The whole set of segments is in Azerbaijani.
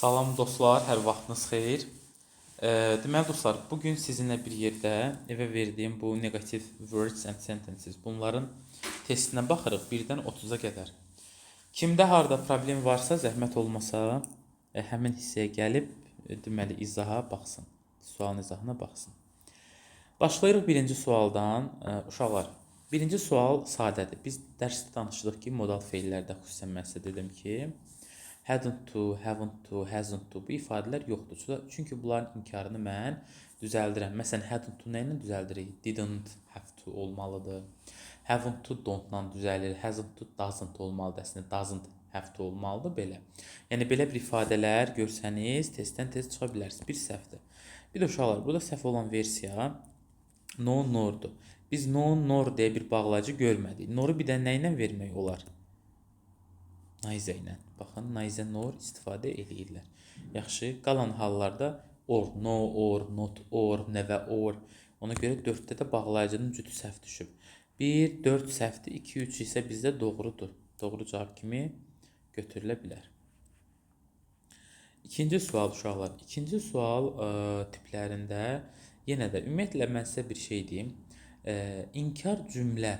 Salam dostlar, hər vaxtınız xeyir. Deməli dostlar, bugün sizinlə bir yerdə evə verdiyim bu negative words and sentences bunların testinə baxırıq 1-dən 30-a qədər. Kimdə harda problem varsa, zəhmət olmasa, həmin hissəyə gəlib deməli izaha baxsın. Sualın izahına baxsın. Başlayırıq birinci sualdan. Uşaqlar, birinci sual sadədir. Biz dərsdə danışdıq ki, modal feillərdə xüsusən mən sizə dedim ki, hadn't to, haven't to, hasn't to bu ifadələr yoxdur. Çünki bunların inkarını mən düzəldirəm. Məsələn, hadn't to nə ilə düzəldirik? Didn't have to olmalıdır. Haven't to don't-la düzəlir. Hasn't to doesn't olmalıdır. Əslində doesn't have to olmalıdır belə. Yəni belə bir ifadələr görsəniz, testdən tez çıxa bilərsiniz. Bir səhvdir. Bir də uşaqlar, burada səhv olan versiya no, nordur. Biz no, nor deyə bir bağlayıcı görmədik. Noru bir də nə ilə vermək olar? Naizə ilə. Baxın, naizə nor istifadə eləyirlər. Yaxşı, qalan hallarda or, no, or, not, or, nəvə, or. Ona görə 4-də də bağlayıcının cütü səhv düşüb. 1, 4 səhvdir, 2, 3 isə bizdə doğrudur. Doğru cavab kimi götürülə bilər. İkinci sual uşaqlar. İkinci sual tiplərində yenə də ümumiyyətlə mən sizə bir şey deyim. İnkar cümlə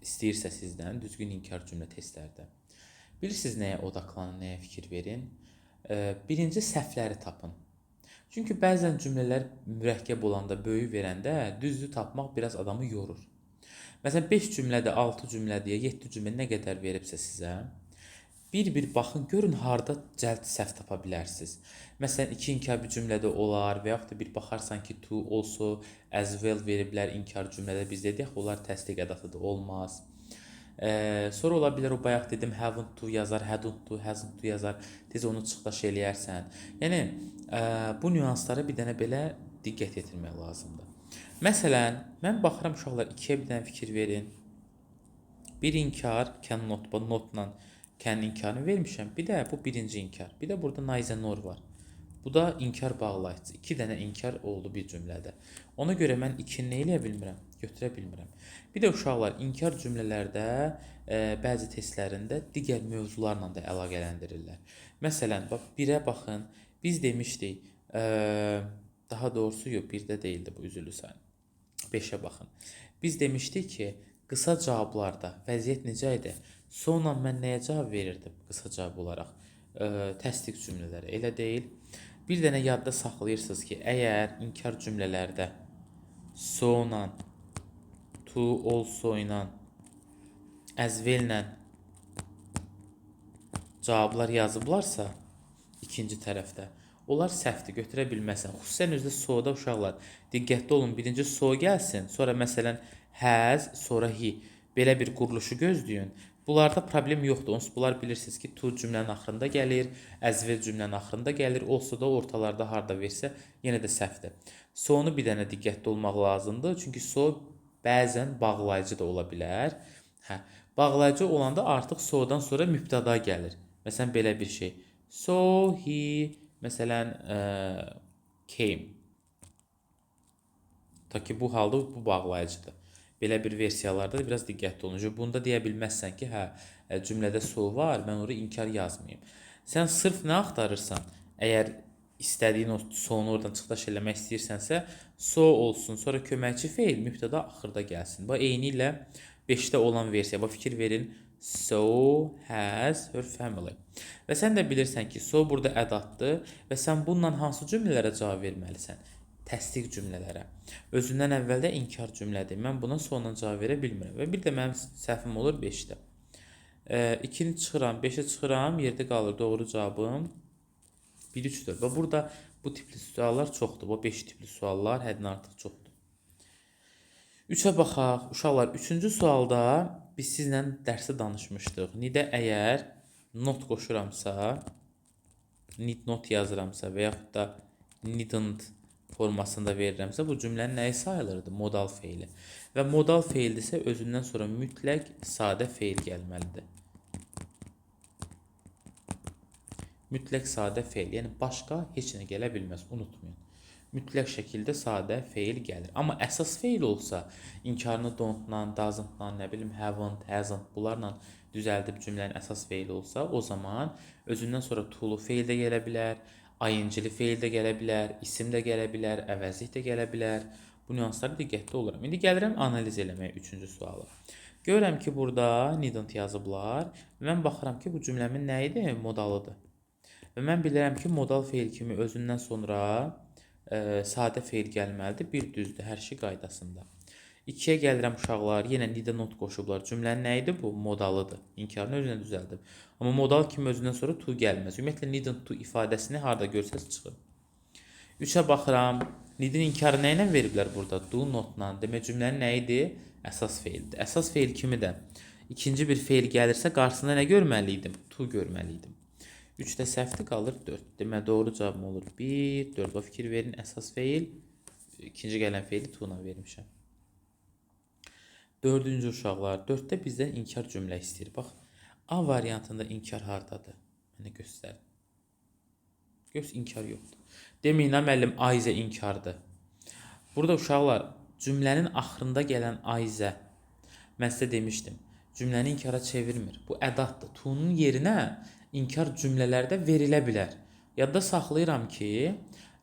istəyirsə sizdən, düzgün inkar cümlə testlərdə. Bilirsiniz nəyə odaqlanın, nəyə fikir verin? Birinci səhvləri tapın. Çünki bəzən cümlələr mürəkkəb olanda, böyük verəndə düzlü tapmaq biraz adamı yorur. Məsələn, 5 cümlədə, 6 cümlədə, 7 cümlə nə qədər veribsə sizə, bir baxın, görün harda cəld səhv tapa bilərsiniz. Məsələn, 2 inkar bir cümlədə olar və yaxud da bir baxarsan ki, to, also, as well veriblər inkar cümlədə. Biz dedik, onlar təsdiq ədatıdır, olmaz. Sonra ola bilər o bayaq dedim haven't to yazar, hadn't to, hasn't to yazar. Tez onu çıxdaş eləyərsən. Yəni bu nüanslara bir dənə belə diqqət yetirmək lazımdır. Məsələn, mən baxıram uşaqlar 2-yə bir dənə fikir verin. Bir inkar, cannot, notla can inkarını vermişəm. Bir də bu birinci inkar. Bir də burada naizə nor var. Bu da inkar bağlayıcı. 2 dənə inkar oldu bir cümlədə. Ona görə mən 2-ni nə eləyə bilmirəm? Götürə bilmirəm. Bir də uşaqlar inkar cümlələrdə bəzi testlərində digər mövzularla da əlaqələndirirlər. Məsələn, bax 1-ə baxın. Biz demişdik, daha doğrusu yox, 1-də deyildi bu üzülü sayın. 5-ə baxın. Biz demişdik ki, qısa cavablarda vəziyyət necə idi? Sonra mən nəyə cavab verirdim qısa cavab olaraq? Təsdiq cümlələri. Elə deyil. Bir dənə yadda saxlayırsınız ki, əgər inkar cümlələrdə so-la, to, also ilə, as well-lə cavablar yazıblarsa ikinci tərəfdə, onlar səhvdir, götürə bilməsən. Xüsusən özdə so-da uşaqlar, diqqətli olun, birinci so gəlsin, sonra məsələn has, sonra he. Belə bir quruluşu gözləyin. Bunlarda problem yoxdur. Onsuz bunlar bilirsiniz ki, to cümlənin axırında gəlir, as well cümlənin axırında gəlir, also da ortalarda harda versə yenə də səhvdir. So-nu bir dənə diqqətli olmaq lazımdır. Çünki so bəzən bağlayıcı da ola bilər. Bağlayıcı olanda artıq so-dan sonra mübtəda gəlir. Məsələn, belə bir şey. So, he, məsələn, came. Ta ki, bu halda bu bağlayıcıdır. Belə bir versiyalarda da biraz diqqətli olun. Bunda deyə bilməzsən ki, cümlədə so var, mən oraya inkar yazmayayım. Sən sırf nə axtarırsan? Əgər istədiyin o so-nu oradan çıxdaş eləmək istəyirsənsə, so olsun, sonra köməkçi feil mübtəda axırda gəlsin. Bu eyni ilə 5-də olan versiya. Bu fikir verin. So has her family. Və sən də bilirsən ki, so burada ədatdır və sən bununla hansı cümlələrə cavab verməlisən? Təsdiq cümlələrə. Özündən əvvəldə inkar cümlədir. Mən buna sonla cavab verə bilmirəm. Və bir də mənim səhvim olur 5-də. 2-ni çıxıram, 5-ə çıxıram, yerdə qalır doğru cavabım 1, 3, 4. Və burada bu tipli suallar çoxdur. Bu 5 tipli suallar həddən artıq çoxdur. 3-ə baxaq. Uşaqlar, 3-cü sualda biz sizlə dərsdə danışmışdıq. Nidə əgər not qoşuramsa, need not yazıramsa və yaxud da needn't formasında verirəmsə, bu cümlənin nəyi sayılırdı? Modal feili. Və modal feildirsə, özündən sonra mütləq sadə feil gəlməlidir. Mütləq sadə feil, yəni başqa heç nə gələ bilməz, unutmayın. mütləq şəkildə sadə feil gəlir. Amma əsas feil olsa, inkarını don't-la, doesn't-la, nə bilim haven't, hasn't bunlarla düzəldib cümlənin əsas feili olsa, o zaman özündən sonra to-lu feil də gələ bilər, ing-li feil də gələ bilər, isim də gələ bilər, əvəzlik də gələ bilər. Bu nüanslara diqqətli oluram. İndi gəlirəm analiz eləməyə 3-cü suala. Görürəm ki, burada needn't yazıblar. Mən baxıram ki, bu cümləmin nə idi? Modalıdır. Və mən bilirəm ki, modal feil kimi özündən sonra sadə feil gəlməlidir. Bir düzdür, hər şey qaydasında. 2-yə gəlirəm uşaqlar, yenə need not qoşublar. Cümlənin nə idi bu? Modalıdır. İnkarını özünə düzəldim. Amma modal kimi özündən sonra to gəlməz. Ümumiyyətlə needn't to ifadəsini harda görsəz çıxır. 3-ə baxıram. Needin inkarı nə ilə veriblər burada? Do not-la. Demək cümlənin nə idi? Əsas feildir. Əsas feil kimi də ikinci bir feil gəlirsə qarşısında nə görməli idim? To görməli idim. 3-də səhvdir, qalır 4. Demək doğru cavabım olur 1, 4. O fikir verin, əsas feil, ikinci gələn feili to-la vermişəm. 4-cü uşaqlar, 4-də bizdən inkar cümlə istəyir. Bax, A variantında inkar hardadır? Mənə göstər. Göz inkar yoxdur. Deməyin, müəllim, ayzə inkardır. Burada uşaqlar, cümlənin axırında gələn ayzə, mən sizə demişdim, cümləni inkara çevirmir. Bu ədatdır. To-nun yerinə inkar cümlələrdə verilə bilər. Yadda saxlayıram ki,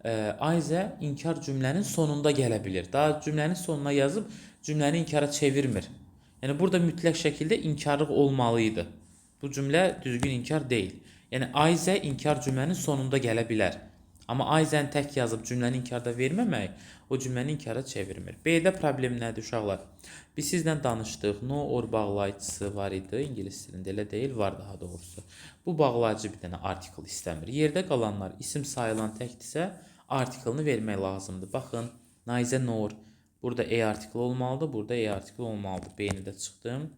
ayzə inkar cümlənin sonunda gələ bilir. Daha cümlənin sonuna yazıb cümləni inkara çevirmir. Yəni burada mütləq şəkildə inkarlıq olmalı idi. Bu cümlə düzgün inkar deyil. Yəni ayzə inkar cümlənin sonunda gələ bilər. Amma ayzəni tək yazıb cümləni inkarda verməmək o cümləni inkara çevirmir. B-də problem nədir uşaqlar? Biz sizlə danışdıq. No or bağlayıcısı var idi. İngilis dilində elə deyil, var daha doğrusu. Bu bağlayıcı bir dənə artikel istəmir. Yerdə qalanlar isim sayılan təkdirsə artikelini vermək lazımdır. Baxın, neither nor. Burada E artikel olmalıdır, burada E artikel olmalıdır. B-ni də çıxdım.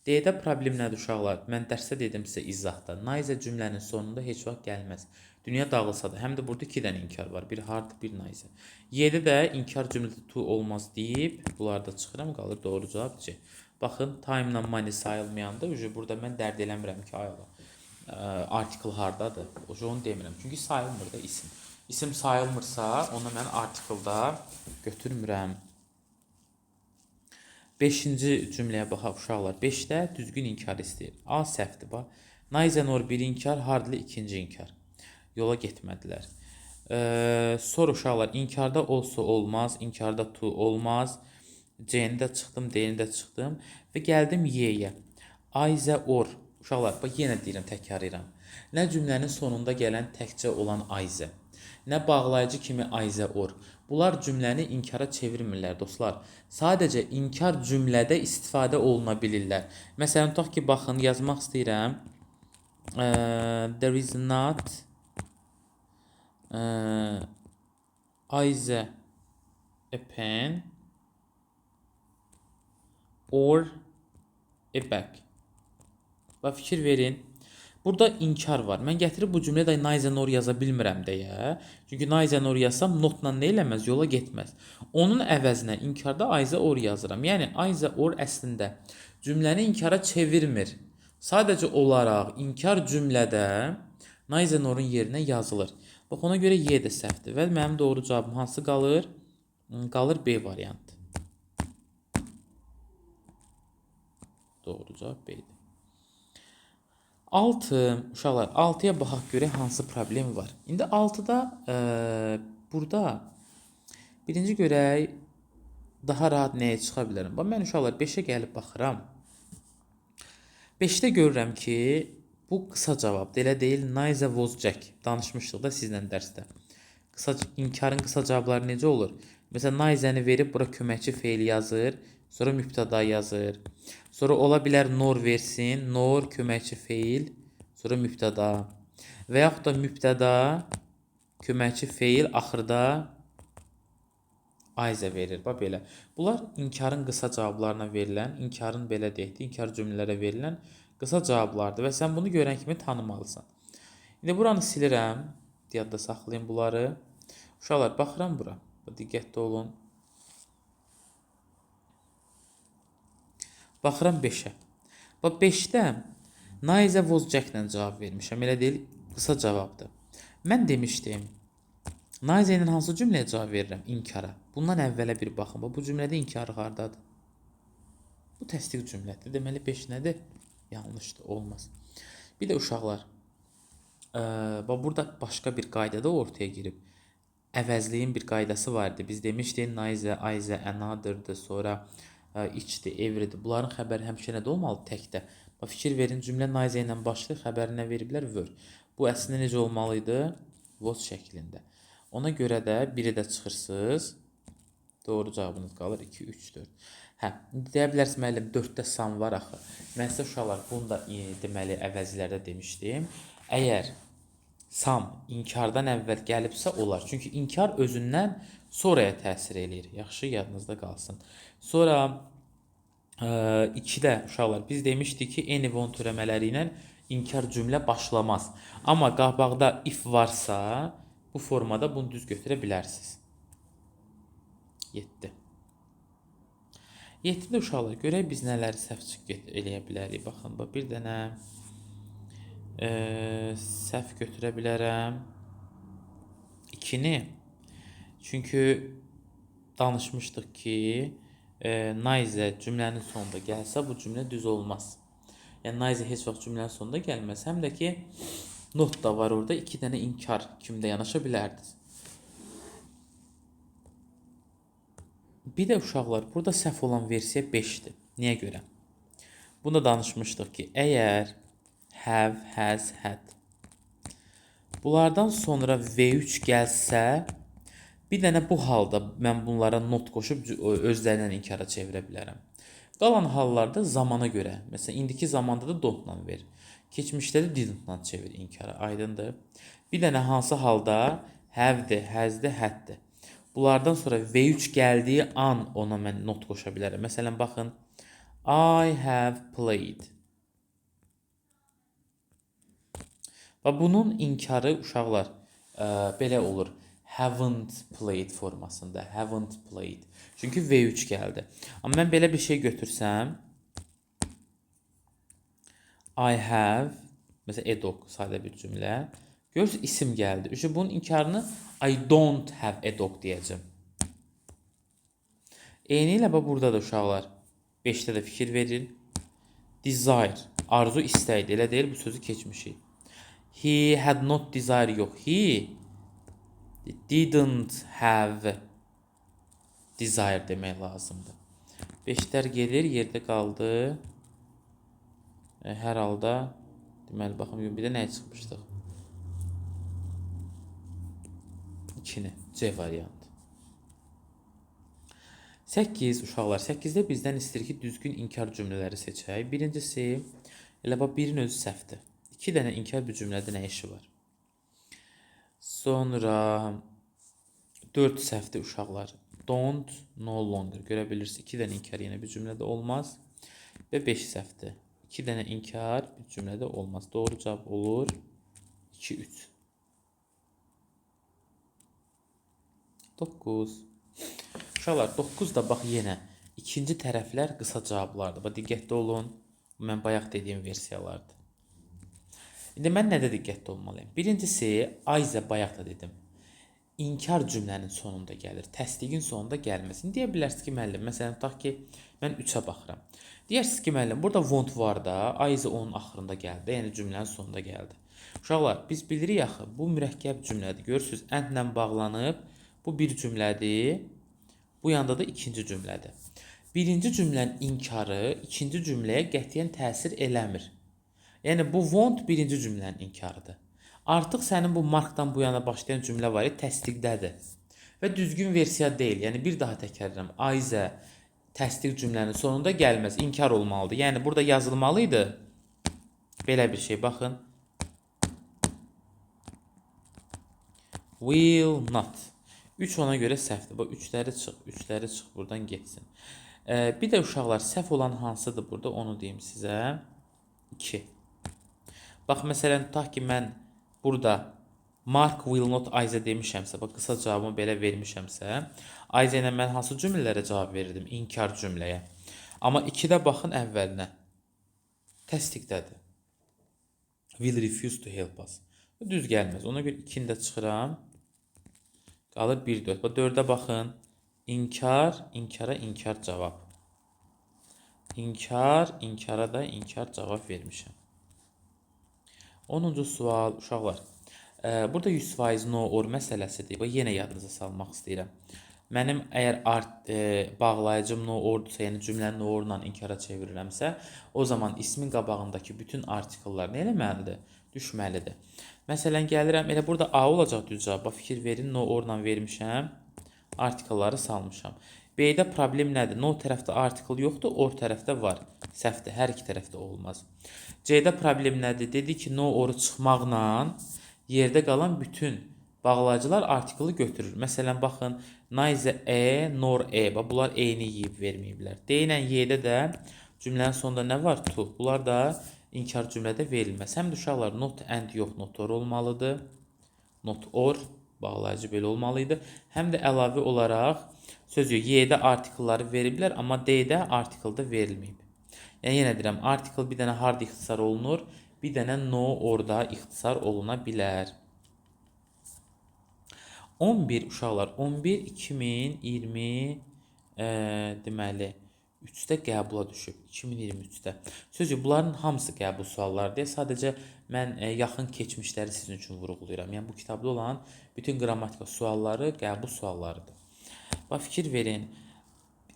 D-də problem nədir uşaqlar? Mən dərsdə dedim sizə izahda. Neither cümlənin sonunda heç vaxt gəlməz. Dünya dağılsa da, həm də burada 2 dənə inkar var. Bir hard, bir neither. Y-də də inkar cümlədə to olmaz deyib, bunlarda çıxıram, qalır doğru cavab C. Baxın, time-la money sayılmayanda, burada mən dərd eləmirəm ki, artikel hardadır. Onu demirəm. Çünki sayılmır da isim. İsim sayılmırsa, onu mən artikelda götürmürəm. 5-ci cümləyə baxaq uşaqlar. 5-də düzgün inkar istəyir. A səhvdir bax. Neither nor bir inkar, hardly ikinci inkar. Yola getmədilər. Sonra uşaqlar, inkarda olsa olmaz, inkarda to olmaz. C-ni də çıxdım, D-ni də çıxdım və gəldim Y-yə. Ayzə or. Uşaqlar, bax yenə deyirəm, təkrarlayıram. Nə cümlənin sonunda gələn təkcə olan ayzə, nə bağlayıcı kimi ayzə or. Bunlar cümləni inkara çevirmirlər dostlar. Sadəcə inkar cümlədə istifadə oluna bilirlər. Məsələn, tutaq ki, baxın, yazmaq istəyirəm. There is not ayzə a pen or a bag. Bax, fikir verin. Burada inkar var. Mən gətirib bu cümlədə neither nor yaza bilmirəm deyə. Çünki neither nor yazsam notla nə eləməz, yola getməz. Onun əvəzinə inkarda ayzə or yazıram. Yəni ayzə or əslində cümləni inkara çevirmir. Sadəcə olaraq inkar cümlədə neither norun yerinə yazılır. Bax, ona görə Y də səhvdir və mənim doğru cavabım hansı qalır? Qalır B variantı. Doğru cavab B-dir. 6, uşaqlar, 6-ya baxaq görək hansı problem var. İndi 6-da burada birinci görək daha rahat nəyə çıxa bilərəm. Bax, mən uşaqlar 5-ə gəlib baxıram. 5-də görürəm ki, bu qısa cavabdır. Elə deyil, neither was Jack. Danışmışdıq da sizlə dərsdə. İnkarın qısa cavabları necə olur? Məsələn, neither'ni verib bura köməkçi feil yazır. Sonra mübtəda yazır. Sonra ola bilər nor versin. Nor, köməkçi feil. Sonra mübtəda. Və yaxud da mübtəda, köməkçi feil, axırda ayzə verir. Bax, belə. Bunlar inkarın qısa cavablarına verilən, inkarın belə deyək, inkar cümlələrə verilən qısa cavablardır. Və sən bunu görən kimi tanımalısan. İndi buranı silirəm. Yadda saxlayın bunları. Uşaqlar, baxıram bura. Diqqətli olun. Baxıram 5-ə. Bax, 5-də neither was Jack-lə cavab vermişəm. Elə deyil, qısa cavabdır. Mən demişdim, Nice ilə hansı cümləyə cavab verirəm? İnkara. Bundan əvvələ bir baxın. Bu cümlədə inkarı hardadır? Bu təsdiq cümlədir. Deməli 5 nədir? Yanlışdır, olmaz. Bir də uşaqlar, burada başqa bir qayda da ortaya girib. Əvəzliyin bir qaydası var idi. Biz demişdik nice, aize, another'dır, sonra içdir, everydir. Bunların xəbəri həmişə nədə olmalı? Təkdə. Fikir verin, cümlə nice ilə başlayır, xəbəri nə veriblər? Were. Bu əslində necə olmalı idi? Was şəklində. Ona görə də biri də çıxırsınız. Doğru cavabınız qalır 2, 3, 4. Hə, indi deyə bilərsiniz müəllim 4-də sam var axı. Mən sizə uşaqlar bunu da deməli əvəzlərdə demişdim. Əgər sam inkardan əvvəl gəlibsə olar. Çünki inkar özündən sonraya təsir eləyir. Yaxşı, yadınızda qalsın. Sonra 2-də uşaqlar biz demişdik ki, any want törəmələri ilə inkar cümlə başlamaz. Amma qabaqda if varsa bu formada bunu düz götürə bilərsiniz. 7. 7-də uşaqlar görək biz nələri səhv eləyə bilərik. Baxın, bir dənə səhv götürə bilərəm. 2-ni. Çünki danışmışdıq ki, nice cümlənin sonunda gəlsə bu cümlə düz olmaz. Yəni nice heç vaxt cümlənin sonunda gəlməz. Həm də ki not da var orada. 2 dənə inkar kimdə yanaşa bilərdiniz. Bir də uşaqlar, burada səhv olan versiya 5-dir. Niyə görə? Bunda danışmışdıq ki, əgər have, has, had bunlardan sonra V3 gəlsə, bir dənə bu halda mən bunlara not qoşub özlərindən inkara çevirə bilərəm. Qalan hallarda zamana görə, məsələn, indiki zamanda da don't-la ver. Keçmişdə də didn't-la çevir inkara, aydındır. Bir dənə hansı halda have-dir, has-dir, had-dir. Bunlardan sonra V3 gəldiyi an ona mən not qoşa bilərəm. Məsələn, baxın. I have played. Və bunun inkarı uşaqlar belə olur. Haven't played formasında. Haven't played. Çünki V3 gəldi. Amma mən belə bir şey götürsəm. I have. Məsələn, edok sadə bir cümlə. Görürsünüz, isim gəldi. Çünki bunun inkarını I don't have a dog deyəcəm. Eyni ilə burada da uşaqlar 5-də də fikir verin. Desire, arzu, istəkdir. Elə deyil, bu sözü keçmişik. He had not desire, yox. He didn't have desire demək lazımdır. 5-lər gelir, yerdə qaldı. Hər halda deməli, baxım, bir də nəyə çıxmışdıq? 2-ni, C variantı. 8 uşaqlar, 8-də bizdən istəyir ki, düzgün inkar cümlələri seçək. Birincisi, elə bax, birin özü səhvdir. 2 dənə inkar bir cümlədə nə işi var? Sonra 4 səhvdir uşaqlar. Don't, no longer. Görə bilirsiniz, 2 dənə inkar yenə bir cümlədə olmaz. Və 5 səhvdir. 2 dənə inkar bir cümlədə olmaz. Doğru cavab olur 2, 3. 9. Uşaqlar, 9 da bax yenə ikinci tərəflər qısa cavablardır. Bax, diqqətli olun. Mən bayaq dediyim versiyalardır. İndi mən nədə diqqətli olmalıyım? Birincisi, aize bayaq da dedim. İnkar cümlənin sonunda gəlir. Təsdiqin sonunda gəlməsin. Deyə bilərsiniz ki, müəllim, məsələn, tutaq ki, mən 3-ə baxıram. Deyirsiniz ki, müəllim, burada want var da, aize onun axırında gəldi. Yəni cümlənin sonunda gəldi. Uşaqlar, biz bilirik axı, bu mürəkkəb cümlədir. Görürsünüz, and-lə bağlanıb. Bu bir cümlədir. Bu yanda da ikinci cümlədir. Birinci cümlənin inkarı ikinci cümləyə qətiyyən təsir eləmir. Yəni bu want birinci cümlənin inkarıdır. Artıq sənin bu markdan bu yana başlayan cümlə var, təsdiqdədir. Və düzgün versiya deyil. Yəni bir daha təkrarlayıram. Aize təsdiq cümlənin sonunda gəlməz, inkar olmalıdır. Yəni burada yazılmalıydı. Belə bir şey, baxın. Will not. 3 ona görə səhvdir. Bax, 3'ləri çıx, buradan getsin. Bir də uşaqlar, səhv olan hansıdır burada, onu deyim sizə. 2. Bax, məsələn, tutaq ki, mən burada Mark will not Aize demişəmsə, bax, qısa cavabımı belə vermişəmsə, Aize ilə mən hansı cümlələrə cavab verirdim? İnkar cümləyə. Amma 2-də baxın əvvəlinə. Təsdiqdədir. Will refuse to help us. Düz gəlməz. Ona görə 2-ni də çıxıram. Qalır 1 4. Bax 4-ə baxın. İnkar, inkara inkar cavab. İnkar, inkara da inkar cavab vermişəm. 10-cu sual uşaqlar. Burada 100% no or məsələsidir. Bax yenə yadınıza salmaq istəyirəm. Mənim əgər bağlayıcım no ordursa, yəni cümləni no orla inkara çevirirəmsə, o zaman ismin qabağındakı bütün artikellər nə eləməlidir? Düşməlidir. Məsələn, gəlirəm, elə burada A olacaq düz cavab. Bax, fikir verin, no orla vermişəm, artikelləri salmışam. B-də problem nədir? No tərəfdə artikel yoxdur, or tərəfdə var. Səhvdir, hər iki tərəfdə olmaz. C-də problem nədir? Dedi ki, no oru çıxmaqla yerdə qalan bütün bağlayıcılar artikeli götürür. Məsələn, baxın, neither E nor E. Bunlar E-ni yeyib verməyiblər. D ilə Y-də də cümlənin sonunda nə var? To. Bunlar da inkar cümlədə verilməz. Həm də uşaqlar not and yox, not or olmalıdır. Not or, bağlayıcı belə olmalıydı. Həm də əlavə olaraq söz yox, Y-də artikelləri veriblər, amma D-də artikeldə verilməyib. Yəni, yenə deyirəm, artikel bir dənə hard ixtisar olunur, bir dənə no orada ixtisar oluna bilər. 11 uşaqlar, 11 2020 deməli 3-də qəbula düşüb, 2023-də. Sözü bunların hamısı qəbul suallarıdır. Sadəcə mən yaxın keçmişləri sizin üçün vurğulayıram. Yəni bu kitabda olan bütün qrammatika sualları qəbul suallarıdır. Bax, fikir verin.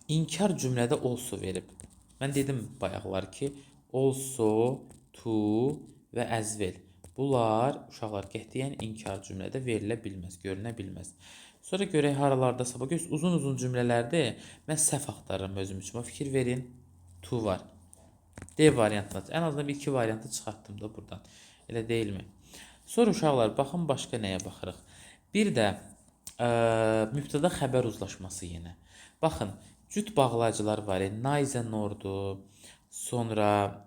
İnkar cümlədə also verib. Mən dedim bayaqlar ki, also, to və as well. Bunlar uşaqlar qətiyyən inkar cümlədə verilə bilməz, görünə bilməz. Sonra görək haralarda sabah göz uzun cümlələrdə mən səhv axtarıram özüm üçün. Fikir verin. To var. D variantında. Ən azından bir iki variantı çıxartdım da buradan. Elə deyilmi? Sonra uşaqlar baxın başqa nəyə baxırıq. Bir də mübtəda xəbər uzlaşması yenə. Baxın, cüt bağlayıcılar var. Neither nordur. Sonra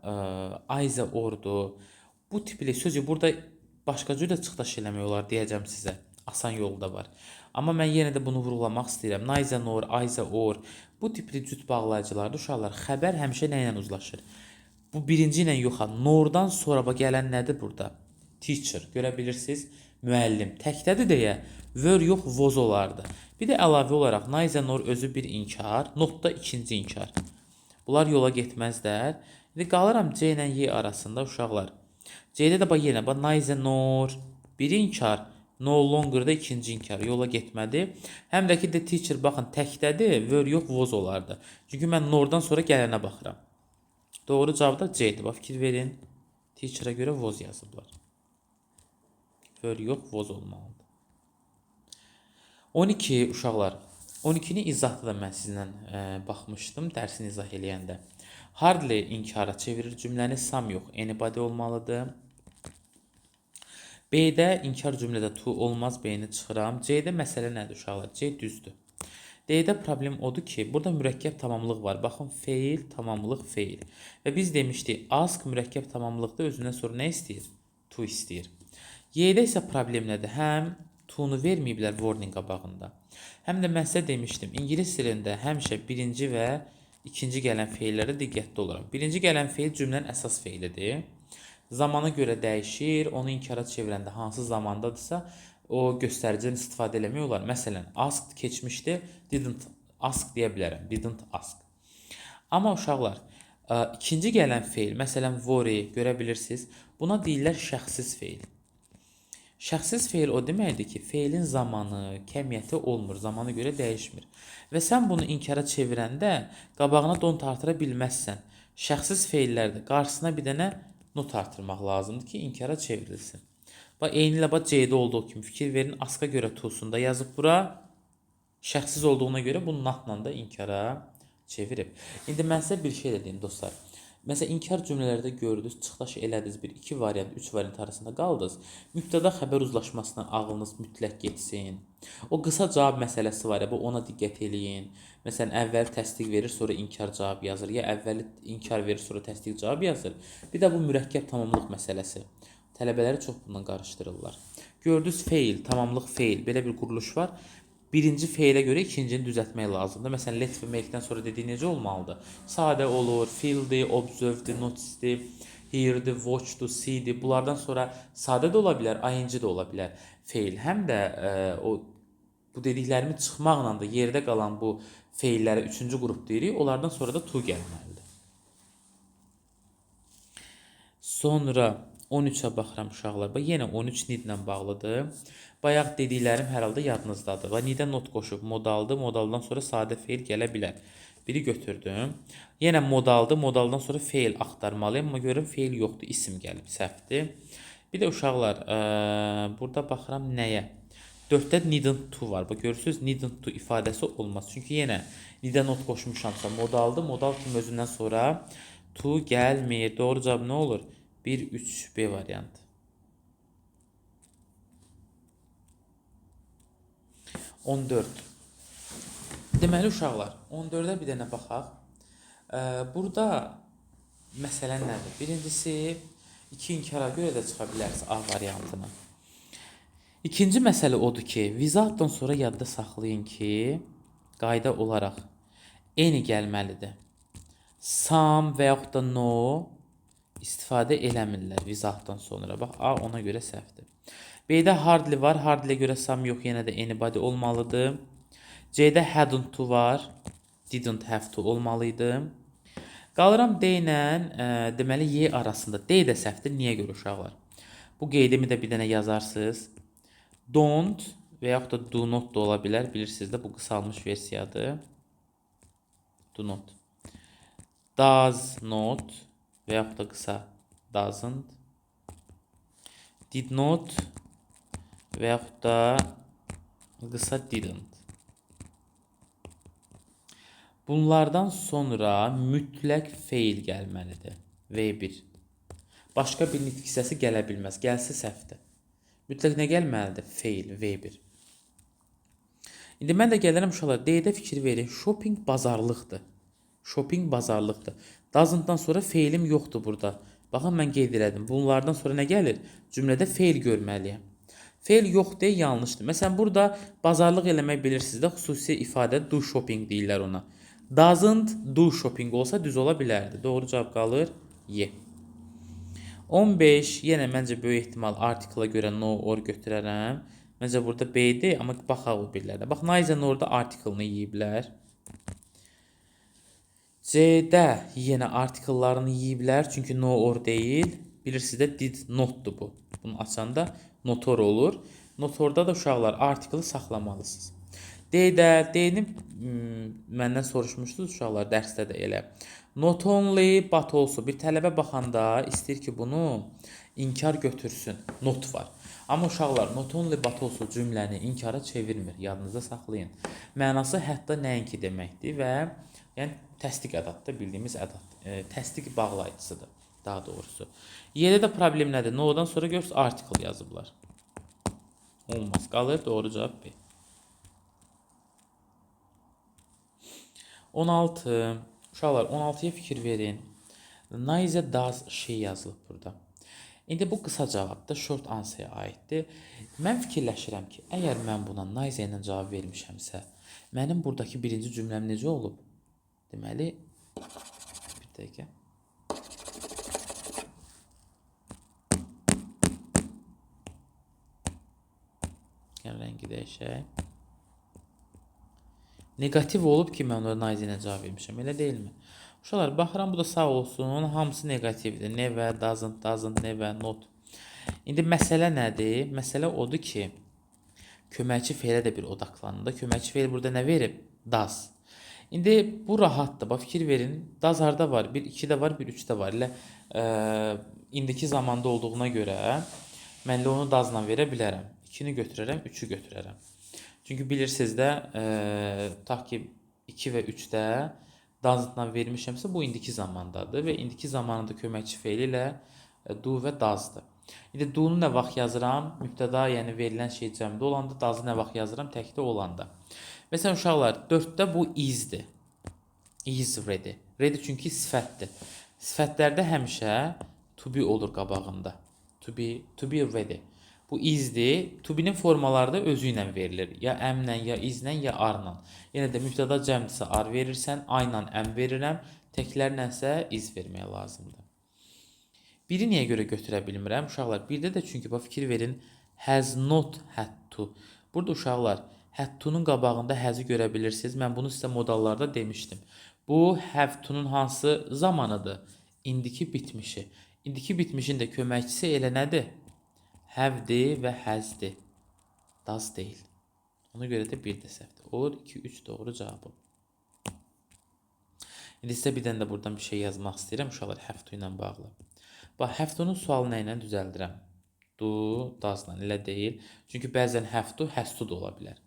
either ordur. Bu tipli sözü burada başqa cür də çıxdaş eləmək olar deyəcəm sizə. Asan yolu da var. Amma mən yenə də bunu vurğulamaq istəyirəm. Neither nor, either or. Bu tipli cüt bağlayıcılarda uşaqlar xəbər həmişə nə ilə uzlaşır? Bu birinci ilə yox, nordan sonra gələn nədir burada? Teacher. Görə bilirsiniz, müəllim. Təkdədir deyə were yox, was olardı. Bir də əlavə olaraq neither nor özü bir inkar, not da ikinci inkar. Bunlar yola getməzlər. İndi qalıram C ilə Y arasında uşaqlar. C-də də yenə neither nor bir inkar, no longer da ikinci inkar. Yola getmədi. Həm də ki the teacher baxın təkdədir, were yox, was olardı. Çünki mən nordan sonra gələnə baxıram. Doğru cavab da C-dir. Bax, fikir verin. Teacher'a görə was yazıblar. Were yox, was olmalıdır. 12 uşaqlar. 12-ni izahda da mən sizlə baxmışdım, dərsini izah eləyəndə. Hardly inkara çevirir cümləni, some yox, anybody olmalıdır. B-də inkar cümlədə to olmaz, B-ni çıxıram. C-də məsələ nədir uşaqlar? C düzdür. D-də problem odur ki, burada mürəkkəb tamamlıq var. Baxın, feil, tamamlıq, feil. Və biz demişdik, ask mürəkkəb tamamlıqda özündən sonra nə istəyir? To istəyir. Y-də isə problem nədir? Həm to-nu verməyiblər warning qabağında. Həm də mən sizə demişdim, ingilis dilində həmişə birinci və ikinci gələn feillərə diqqətli olaram. Birinci gələn feil cümlənin əsas feilidir. Zamana görə dəyişir, onu inkara çevirəndə hansı zamandadırsa, o göstəriciden istifadə eləmək olar. Məsələn, asked keçmişdi, didn't ask deyə bilərəm, didn't ask. Amma uşaqlar, ikinci gələn feil, məsələn, worry, görə bilirsiniz, buna deyirlər şəxsiz feil. Şəxsiz feil o deməkdir ki, feilin zamanı, kəmiyyəti olmur, zamana görə dəyişmir. Və sən bunu inkara çevirəndə qabağına don't artıra bilməzsən. Şəxsiz feillərdə qarşısına bir dənə not artırmaq lazımdır ki, inkara çevrilsin. Bax, eyni ilə C-də olduğu kimi fikir verin, aska görə to-sunda yazıb bura, şəxsiz olduğuna görə bunu not-la da inkara çevirib. İndi mən sizə bir şey deyim dostlar. Məsələn, inkar cümlələrdə gördünüz, çıxdaş elədiniz, bir, iki variant, üç variant arasında qaldınız. Mübtəda xəbər uzlaşmasına ağlınız mütləq getsin. O qısa cavab məsələsi var ya, ona diqqət eləyin. Məsələn, əvvəl təsdiq verir, sonra inkar cavab yazır. Ya əvvəl inkar verir, sonra təsdiq cavab yazır. Bir də bu mürəkkəb tamamlıq məsələsi. Tələbələri çox bundan qarışdırırlar. Gördünüz, feil, tamamlıq feil. Belə bir quruluş var. Birinci feilə görə ikincini düzəltmək lazımdır. Məsələn, let və make-dən sonra dediyi necə olmalıdır? Sadə olur, feel-di, observe-di, notice-di, hear-di, watch-di, see-di. Bunlardan sonra sadə də ola bilər, ing də ola bilər feil. Həm də o Bu dediklərimi çıxmaqla da yerdə qalan bu feillərə üçüncü qrup deyirik. Onlardan sonra da to gəlməlidir. Sonra 13-ə baxıram uşaqlar. Bax, yenə 13 nidlə bağlıdır. Bayaq dediklərim hər halda yadınızdadır. Və nidə not qoşub modaldır. Modaldan sonra sadə feil gələ bilər. Biri götürdüm. Yenə modaldır. Modaldan sonra feil axtarmalıyım. Amma görürüm feil yoxdur. İsim gəlib. Səhvdir. Bir də uşaqlar, burada baxıram nəyə? 4-də needn't to var. Bax, görürsünüz, needn't to ifadəsi olmaz. Çünki yenə nidə not qoşmuşamsa modaldır. Modal kimi özündən sonra to gəlmir. Doğru cavab nə olur? 1, 3, B variantı. 14. Deməli uşaqlar, 14-ə bir dənə baxaq. Burada məsələ nədir? Birincisi, 2 inkara görə də çıxa bilərsiniz A variantına. İkinci məsələ odur ki, without-dan sonra yadda saxlayın ki, qayda olaraq any gəlməlidir. Some və yaxud da no istifadə eləmirlər without-dan sonra. Bax, A ona görə səhvdir. B-də hardly var. Hardly-yə görə some yox, yenə də anybody olmalıdır. C-də hadn't to var. Didn't have to olmalıydı. Qalıram D ilə, deməli Y arasında. D də səhvdir. Niyə görə uşaqlar? Bu qeydimi də bir dənə yazarsınız. Don't və yaxud da do not da ola bilər. Bilirsiniz də bu qısalmış versiyadır. Do not. Does not və yaxud da qısa doesn't. Did not və yaxud da qısa didn't. Bunlardan sonra mütləq feil gəlməlidir. V1. Başqa bir nitq hissəsi gələ bilməz. Gəlsə səhvdir. Mütləq nə gəlməlidir? Feil V1. İndi mən də gəlirəm uşaqlar. D-də fikir verin. Shopping bazarlıqdır. Shopping bazarlıqdır. Doesn't-dan sonra feilim yoxdur burada. Baxın, mən qeyd elədim. Bunlardan sonra nə gəlir? Cümlədə feil görməliyəm. Feil yox deyə yanlışdır. Məsələn, burada bazarlıq eləmək bilirsiniz də, xüsusi ifadə do shopping deyirlər ona. Doesn't do shopping olsa düz ola bilərdi. Doğru cavab qalır Y. 15. Yenə məncə böyük ehtimal artikla görə no or götürərəm. Məncə burada B-dir, amma baxaq o birlərdə. Bax, neither orada artiklını yeyiblər. C-də yenə artikellarını yeyiblər, çünki no or deyil. Bilirsiniz də did notdur bu. Bunu açanda notor olur. Notorda da uşaqlar artikeli saxlamalısınız. D-ni məndən soruşmuşdunuz uşaqlar dərsdə də elə. Not only but also. Bir tələbə baxanda istəyir ki, bunu inkar götürsün. Not var. Amma uşaqlar not only but also cümləni inkara çevirmir. Yadınızda saxlayın. Mənası hətta nəinki deməkdir və yəni təsdiq ədatıdır, bildiyimiz ədat. Təsdiq bağlayıcısıdır daha doğrusu. Y'də də problem nədir? No-dan sonra görürsünüz article yazıblar. Olmaz. Qalır doğru cavab B. 16. Uşaqlar 16-ya fikir verin. Neither does şey yazılıb burada. İndi bu qısa cavab da short answer-ya aiddir. Mən fikirləşirəm ki, əgər mən buna neither ilə cavab vermişəmsə, mənim buradakı birinci cümləm necə olub? Deməli, bir dəqiqə. Rəngi dəyişək. Negativ olub ki, mən ona neither ilə cavab vermişəm. Elə deyilmi? Uşaqlar, baxıram, bu da sağ olsun. Hamısı negativdir. Never, doesn't, never, not. İndi məsələ nədir? Məsələ odur ki, köməkçi feilə də bir odaqlanın da. Köməkçi feil burada nə verib? Does. İndi bu rahatdır. Bax, fikir verin. Does harda var? Bir 2-də var, bir 3-də var. Elə indiki zamanda olduğuna görə mən onu does-la verə bilərəm. 2-ni götürərəm, 3-ü götürərəm. Çünki bilirsiniz də, tutaq ki 2 və 3-də doesn't-la vermişəmsə, bu indiki zamandadır və indiki zamanında köməkçi feili ilə do və does-dır. İndi do-nu nə vaxt yazıram? Mübtəda, yəni verilən şey cəmdə olanda, does-ı nə vaxt yazıram? Təkdə olanda. Məsələn, uşaqlar, 4-də bu is-dir. Is ready. Ready çünki sifətdir. Sifətlərdə həmişə to be olur qabağında. To be ready. Bu is-dir. To be-nin formaları da özü ilə verilir. Ya am-lə, ya is-lə, ya are-la. Yenə də mübtəda cəmdirsə are verirsən, I-la am verirəm, təklərlə isə is vermək lazımdır. Biri niyə görə götürə bilmirəm? Uşaqlar, birdə də çünki fikir verin, has not had to. Burada uşaqlar, Had to'nun qabağında has'ı görə bilirsiniz. Mən bunu sizə modallarda demişdim. Bu have to'nun hansı zamanıdır? İndiki bitmişi. İndiki bitmişin də köməkçisi elə nədir? Have'dir və has'dir. Does deyil. Ona görə də bir də səhvdir. Olur 2 3 doğru cavabım. İndi sizə bir dənə də buradan bir şey yazmaq istəyirəm uşaqlar have to ilə bağlı. Bax have to'nun sualını ilə düzəldirəm. Do, does-la elə deyil. Çünki bəzən have to, has to da ola bilər.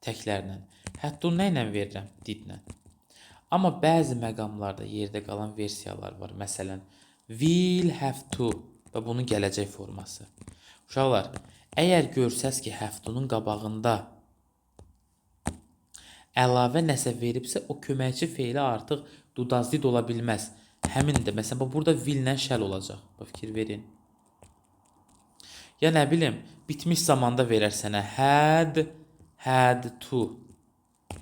Təklərlə. Had to nə ilə verirəm? Did-lə. Amma bəzi məqamlarda yerdə qalan versiyalar var. Məsələn, will have to və bunun gələcək forması. Uşaqlar, əgər görsəz ki, have to-nun qabağında əlavə nəsə veribsə, o köməkçi feili artıq do, does, did ola bilməz. Həmindir. Məsələn, burada will-lə shall olacaq. Fikir verin. Ya nə bilim, bitmiş zamanda verər sənə had to.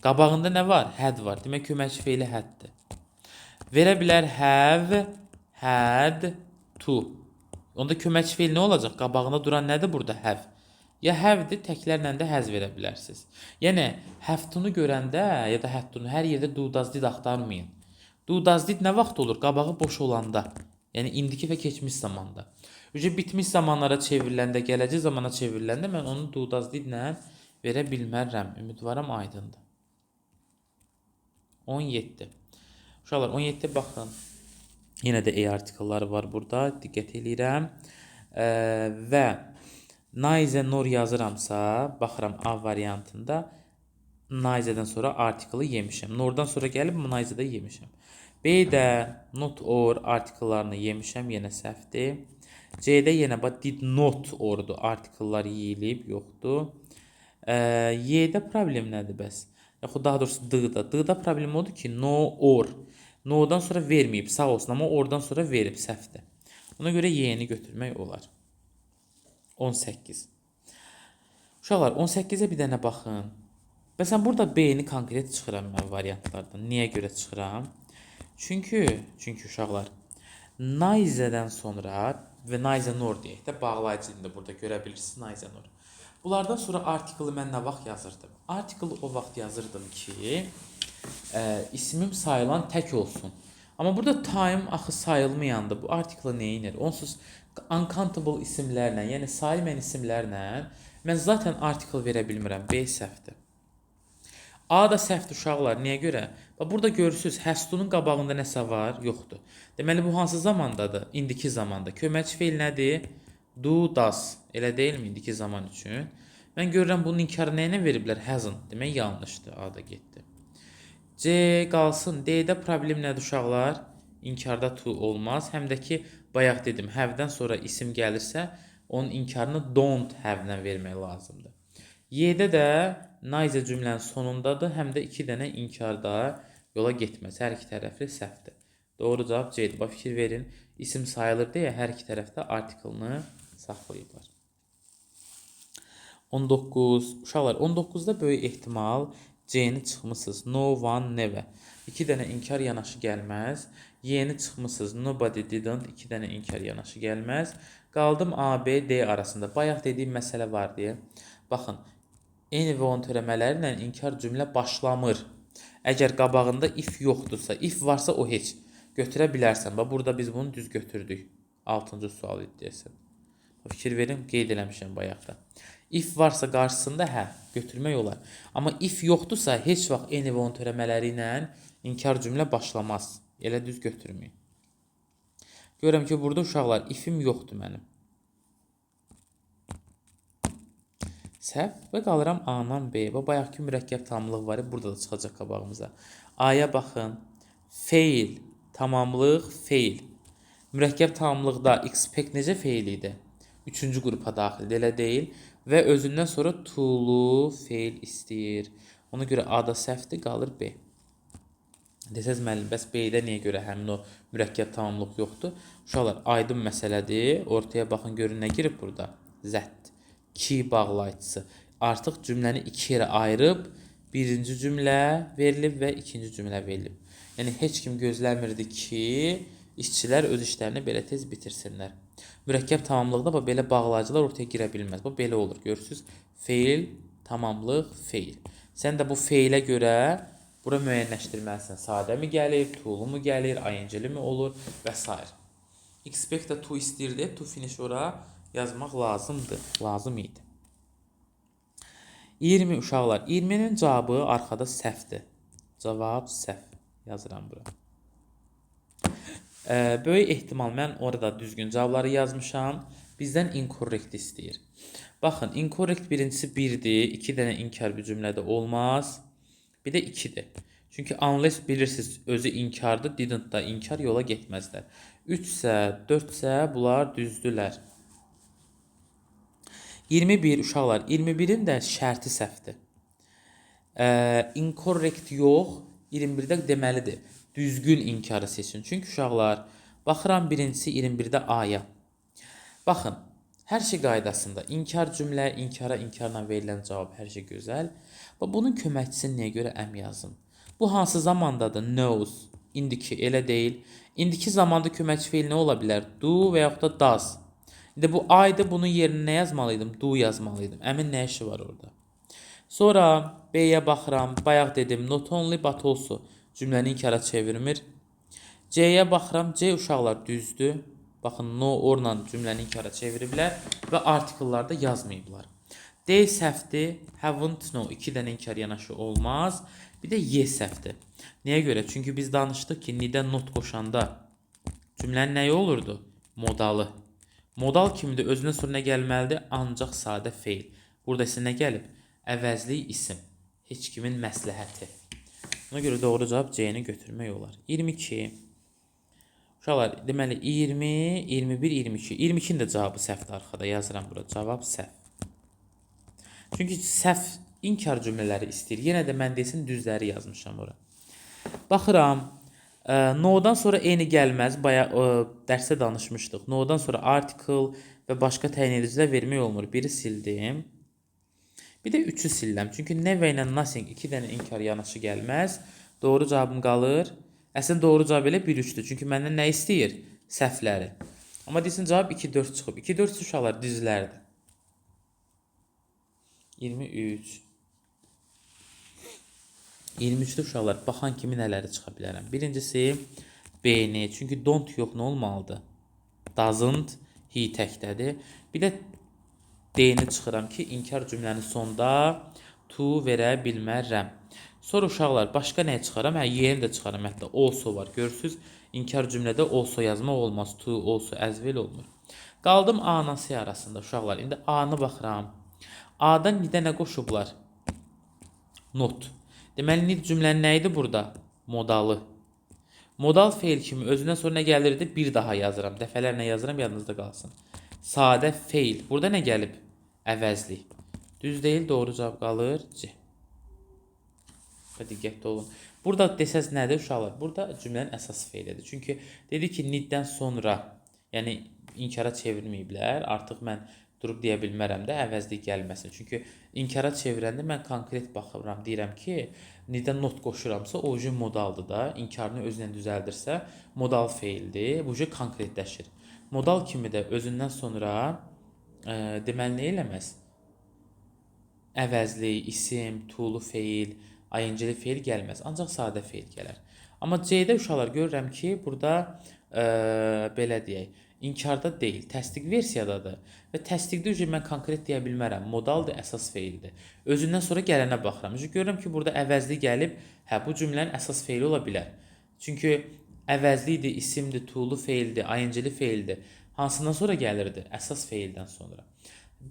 Qabağında nə var? Had var. Demək köməkçi feili haddir. Verə bilər have, had to. Onda köməkçi feil nə olacaq? Qabağında duran nədir burada? Have. Ya have-dir, təklərlə də has verə bilərsiniz. Yəni have to-nu görəndə ya da had to-nu hər yerdə do, does, did axtarmayın. Do, does, did nə vaxt olur? Qabağı boş olanda. Yəni indiki və keçmiş zamanda. Bitmiş zamanlara çevriləndə, gələcək zamana çevriləndə mən onu do, does, did-lə verə bilmərəm. Ümidvaram aydındır. 17. Uşaqlar 17 baxın. Yenə də artikelləri var burada. Diqqət eləyirəm. Və neither nor yazıramsa, baxıram A variantında neither'dən sonra artikeli yemişəm. Nordan sonra gəlib neither'da yemişəm. B-də not or artikellarını yemişəm, yenə səhvdir. C-də yenə did not ordu artikellar yeyilib, yoxdur. Y-də problem nədir bəs? Yaxud daha doğrusu D-da. D-da problem odur ki, no or. No-dan sonra verməyib, sağ olsun, amma oradan sonra verib, səhvdir. Ona görə Y-ni götürmək olar. 18. Uşaqlar, 18-ə bir dənə baxın. Məsələn, burada B-ni konkret çıxıram mən variantlardan. Niyə görə çıxıram? Çünki uşaqlar, neither-dən sonra və neither nor deyək də, bağlayıcı dilində burada görə bilirsiniz neither nor. Bunlardan sonra artikeli mən nə vaxt yazırdım? Artikeli o vaxt yazırdım ki, ismim sayılan tək olsun. Amma burada time axı sayılmayanda bu artikeli neyinir? Onsuz uncountable isimlərlə, yəni sayılmayan isimlərlə mən zaten artikel verə bilmirəm. B səhvdir. A da səhvdir uşaqlar. Niyə görə? Burada görürsünüz, has to-nun qabağında nəsə var? Yoxdur. Deməli, bu hansı zamandadır? İndiki zamanda. Köməkçi feil nədir? Do, does. Elə deyilmi indiki zaman üçün? Mən görürəm, bunun inkarı nə ilə veriblər? Hasn't. Demək, yanlışdır. A da getdi. C qalsın. D-də problem nədir uşaqlar? İnkarda to olmaz. Həm də ki, bayaq dedim, have-dən sonra isim gəlirsə, onun inkarını don't have-lə vermək lazımdır. Y-də də neither cümlənin sonundadır, həm də 2 dənə inkarda yola getməz. Hər iki tərəfli səhvdir. Doğru cavab C-dir. Fikir verin, isim sayılır deyə hər iki tərəfdə artikelini saxlayıblar. 19. Uşaqlar, 19-da böyük ehtimal C-ni çıxmısınız. No one, never. 2 dənə inkar yanaşı gəlməz. Y-ni çıxmısınız. Nobody didn't. 2 dənə inkar yanaşı gəlməz. Qaldım A, B, D arasında. Bayaq dediyim məsələ var deyə. Baxın, eyni və onun törəmələrlə inkar cümlə başlamır. Əgər qabağında if yoxdursa, if varsa o heç. Götürə bilərsən. Burada biz bunu düz götürdük. 6-cı sual iddiası. Fikir verin, qeyd eləmişəm bayaqda. If varsa qarşısında hə, götürmək olar. Amma if yoxdursa, heç vaxt eyni və onun törəmələri ilə inkar cümlə başlamaz. Elə düz götürməyin. Görürəm ki, burada uşaqlar, ifim yoxdur mənim. Səhv və qalıram A-dan B-yə. Bayaqki mürəkkəb tamamlıq var, burada da çıxacaq qabağımıza. A-ya baxın, fail, tamamlıq, fail. Mürəkkəb tamamlıqda expect necə feil idi? 3-cü qrupa daxildir, elə deyil. Və özündən sonra to-lu feil istəyir. Ona görə A-da səhvdir, qalır B. Desəz müəllim, bəs B-də niyə görə həmin o mürəkkəb tamamlıq yoxdur? Uşaqlar, aydın məsələdir. Ortaya baxın, görün nə girib burada? Zət, ki bağlayıcısı. Artıq cümləni 2 yerə ayırıb, birinci cümlə verilib və ikinci cümlə verilib. Yəni, heç kim gözləmirdi ki, işçilər öz işlərini belə tez bitirsinlər. Mürəkkəb tamamlıqda belə bağlayıcılar ortaya girə bilməz. Bu belə olur. Görürsünüz, feil tamamlıq feil. Sən də bu feilə görə bura müəyyənləşdirməlisən. Sadə mi gəlir, to'lu mu gəlir, ing-li mi olur və s. Expect to istəyirdi, to finish ora yazmaq lazım idi. 20 uşaqlar. 20-nin cavabı arxada səhvdir. Cavab səhv. Yazıram bura. Böyük ehtimal mən orada düzgün cavabları yazmışam. Bizdən incorrect istəyir. Baxın, incorrect birincisi 1-dir. 2 dənə inkar bir cümlədə olmaz. Bir də 2-dir. Çünki unless bilirsiniz özü inkardır, didn't da inkar yola getməzlər. 3-sə, 4-sə bunlar düzdülər. 21 uşaqlar. 21-in də şərti səhvdir. Incorrect yox, 21-də deməlidir. Düzgün inkarı seçin. Çünki uşaqlar, baxıram birincisi 21-də A-ya. Baxın, hər şey qaydasında. İnkar cümlə, inkarla verilən cavab, hər şey gözəl. Bunun köməkçisini niyə görə əm yazım? Bu hansı zamandadır? Knows. İndiki elə deyil. İndiki zamanda köməkçi feil nə ola bilər? Do və yaxud da does. İndi bu aydı, bunun yerinə nə yazmalıydım? Do yazmalıydım. Əmin nə işi var orada? Sonra B-yə baxıram. Bayaq dedim, not only but also. Cümləni inkara çevirmir. C-yə baxıram. C uşaqlar düzdür. Baxın, no orla cümləni inkara çeviriblər və artikellarda yazmayıblar. D səhvdir. Haven't no. 2 dənə inkar yanaşı olmaz. Bir də Y səhvdir. Niyə görə? Çünki biz danışdıq ki, nidə not qoşanda cümlənin nəyi olurdu? Modalı. Modal kimidir? Özünə sonra nə gəlməlidir? Ancaq sadə feil. Burada isə nə gəlib? Əvəzli isim. Heç kimin məsləhəti. Buna görə doğru cavab C-ni götürmək olar. 22. Uşaqlar, deməli 20, 21, 22. 22-nin də cavabı səhvdir arxada. Yazıram bura. Cavab səhv. Çünki səhv inkar cümlələri istəyir. Yenə də mən desin düzləri yazmışam ora. Baxıram. No-dan sonra eyni gəlməz. Dərsdə danışmışdıq. No-dan sonra article və başqa təyin edicilər vermək olmur. Biri sildim. Bir də 3-ü sildim. Çünki never ilə nothing 2 dənə inkar yanaşı gəlməz. Doğru cavabım qalır. Əslində doğru cavab elə 1-3-dür. Çünki məndən nə istəyir? Səhvləri. Amma desin cavab 2-4 çıxıb. 2-4 uşaqlar düzlərdir. 23. 23-də uşaqlar baxan kimi nələri çıxa bilərəm. Birincisi B-ni. Çünki don't yox nə olmalıdır? Doesn't he təkdədir. Bir də D-ni çıxıram ki, inkar cümlənin sonunda to verə bilmərəm. Sonra uşaqlar başqa nəyə çıxaram? Y-ni də çıxaram. Hətta also var. Görürsüz, inkar cümlədə also yazmaq olmaz. To, also, as well olmur. Qaldım A-la C arasında uşaqlar. İndi A-nı baxıram. A-dan nidə nə qoşublar? Not. Deməli, nid cümlənin nə idi burada? Modalı. Modal feil kimi özündən sonra nə gəlirdi? Bir daha yazıram. Dəfələrlə yazıram, yadınızda qalsın. Sadə feil. Burada nə gəlib? Əvəzli. Düz deyil, doğru cavab qalır C. Diqqətli olun. Burada desəz nədir uşaqlar? Burada cümlənin əsas feilidir. Çünki dedi ki, niddən sonra, yəni inkara çevirməyiblər. Artıq mən durub deyə bilmərəm də əvəzlik gəlməsin. Çünki inkara çevirəndə mən konkret baxıram. Deyirəm ki, nidən not qoşuramsa, o ucu modaldır da. İnkarını özündən düzəldirsə, modal feildir. Bu ucu konkretləşir. Modal kimi də özündən sonra deməli nə eləməz? Əvəzli, isim, to'lu feil, ing-li feil gəlməz. Ancaq sadə feil gələr. Amma C-də uşaqlar görürəm ki, burada belə deyək, inkarda deyil, təsdiq versiyadadır. Və təsdiqdə mən konkret deyə bilmərəm. Modaldır, əsas feildir. Özündən sonra gələnə baxıram. Görürəm ki, burada əvəzli gəlib, bu cümlənin əsas feili ola bilər. Çünki əvəzlidir, isimdir, to'lu feildir, ing-li feildir. Hansından sonra gəlirdi? Əsas feildən sonra.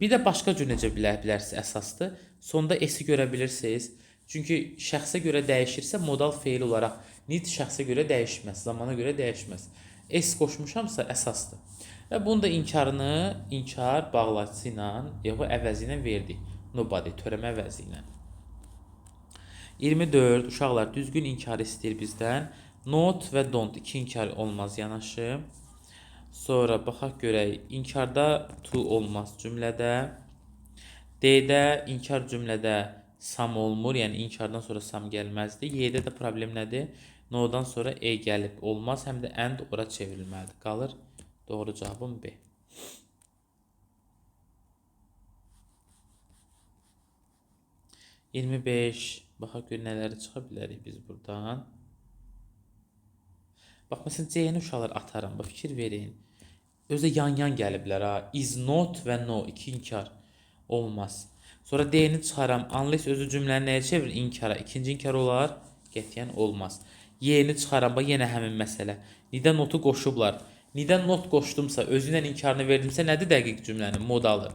Bir də başqa cür necə bilərsiniz əsasdır. Sonda S-i görə bilirsiniz. Çünki şəxsə görə dəyişirsə modal feil olaraq nid şəxsə görə dəyişməz, zamana görə dəyişməz. S qoşmuşamsa əsasdır. Və bunu da inkarını inkar bağlaçısı ilə, yox əvəzi ilə verdik. Nobody, törəmə əvəzi ilə. 24 uşaqlar düzgün inkar istəyir bizdən. Not və don't 2 inkar olmaz yanaşı. Sonra baxaq görək. İnkarda to olmaz cümlədə. D-də inkar cümlədə sam olmur. Yəni inkardan sonra sam gəlməzdi. Y-də də problem nədir? No-dan sonra E gəlib olmaz. Həm də and ora çevrilməlidir. Qalır. Doğru cavabım B. 25. Baxaq gör nələri çıxa bilərik biz buradan. Bax, məsələn, C-ni uşaqlar ataram. Bax, fikir verin. Özü yan-yan gəliblər ha. Is not və no. İki inkar. Olmaz. Sonra D-ni çıxaram. Unless özü cümləni nəyə çevirir? İnkara. İkinci inkar olar. Qətiyyən olmaz. Y-ni çıxaram. Bax, yenə həmin məsələ. Nidə notu qoşublar. Nidə not qoşdumsa, özü ilə inkarını verdimsə, nədir dəqiq cümlənin modalı?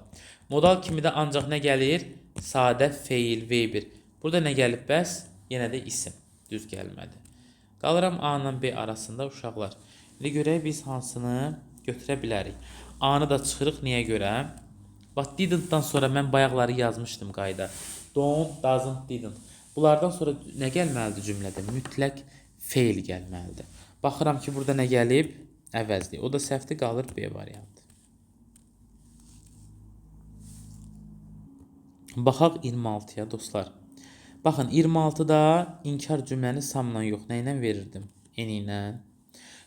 Modal kimi də ancaq nə gəlir? Sadə feil V1. Burada nə gəlib bəs? Yenə də isim. Düz gəlmədi. Qalıram A ilə B arasında uşaqlar. İndi görək biz hansını götürə bilərik. A-nı da çıxırıq. Niyə görə? Bax, didn't-dan sonra mən bayaqları yazmışdım qayda. Don't, doesn't, didn't. Bunlardan sonra nə gəlməlidir cümlədə? Mütləq feil gəlməlidir. Baxıram ki, burada nə gəlib? Əvəzli. O da səhvdir, qalır B variantı. Baxaq 26-ya dostlar. Baxın, 26-da inkar cümləni samla yox, nə ilə verirdim? N ilə.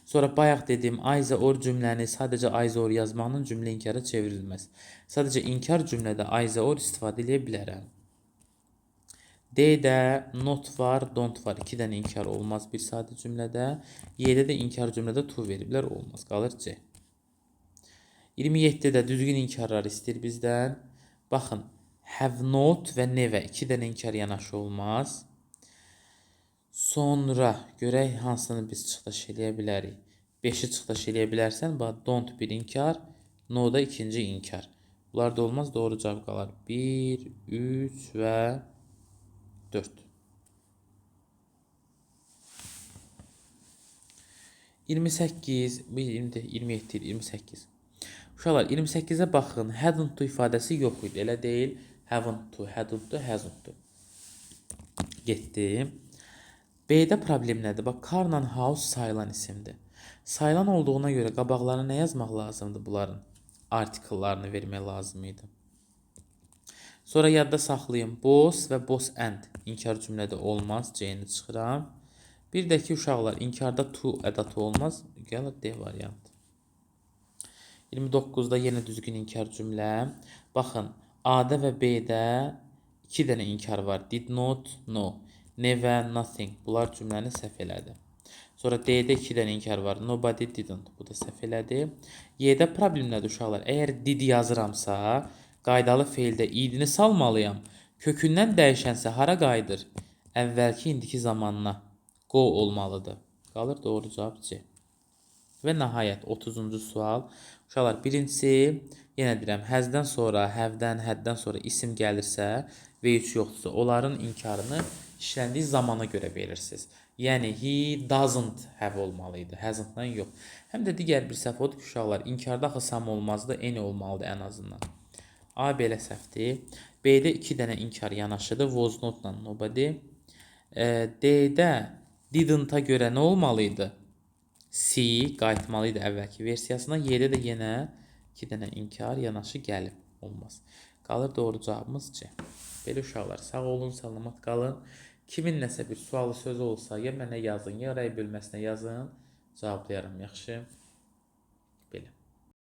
Sonra bayaq dedim, either or cümləni sadəcə either or yazmaqla cümlə inkara çevrilməz. Sadəcə inkar cümlədə either or istifadə edə bilərəm. D-də not var, don't var. 2 dənə inkar olmaz bir sadə cümlədə. Y-də də inkar cümlədə to veriblər, olmaz. Qalır C. 27-də düzgün inkarlar istəyir bizdən. Baxın, have not və never 2 dənə inkar yanaşı olmaz. Sonra görək hansını biz çıxdaş eləyə bilərik. 5-i çıxdaş eləyə bilərsən, bax, don't bir inkar, no da ikinci inkar. Bunlar da olmaz, doğru cavab qalar. 1, 3 və 4. 28, 27, 28. Uşaqlar, 28-ə baxın, hadn't to ifadəsi yox idi, elə deyil. Haven't to, hadn't to, hasn't to. Getdim. B-də problem nədir? Bax, car-la house sayılan isimdir. Sayılan olduğuna görə qabaqlarına nə yazmaq lazımdır bunların? Artikellarını vermək lazım idi. Sonra yadda saxlayın. Boss və boss and inkar cümlədə olmaz. C-ni çıxıram. Bir də ki, uşaqlar, inkarda to ədatı olmaz. Gəlir D variantı. 29-da yenə düzgün inkar cümlə. Baxın, A-da və B-də 2 dənə inkar var. Did not, no. Never, nothing. Bunlar cümləni səhv elədi. Sonra D-də 2 dənə inkar var. Nobody didn't. Bu da səhv elədi. Y-də problem nədir uşaqlar? Əgər did yazıramsa, qaydalı feildə idini salmalıyam. Kökündən dəyişənsə hara qayıdır? Əvvəlki indiki zamanına. Go olmalıdır. Qalır doğru cavab C. Və nəhayət 30-cu sual. Uşaqlar, birincisi, yenə deyirəm, hasdən sonra, have-dən, had-dən sonra isim gəlirsə və 3 yoxdursa, onların inkarını işləndiyi zamana görə verirsiniz. Yəni, he doesn't have olmalıydı, hasn't-dan yox. Həm də digər bir səhv odur ki, uşaqlar, inkarda axı sam olmazdı, any olmalıdır ən azından. A belə səhvdir. B-də 2 dənə inkar yanaşıdır, was not-la nobody. D-də didn't-a görə nə olmalıydı? C qayıtmalıydı əvvəlki versiyasına. Y-də də yenə 2 dənə inkar yanaşı gəlib. Olmaz. Qalır doğru cavabımız C. Belə uşaqlar, sağ olun, salamat qalın. Kimin nəsə bir sualı sözü olsa, ya mənə yazın, ya rəy bölməsinə yazın. Cavablayaram, yaxşı. Belə.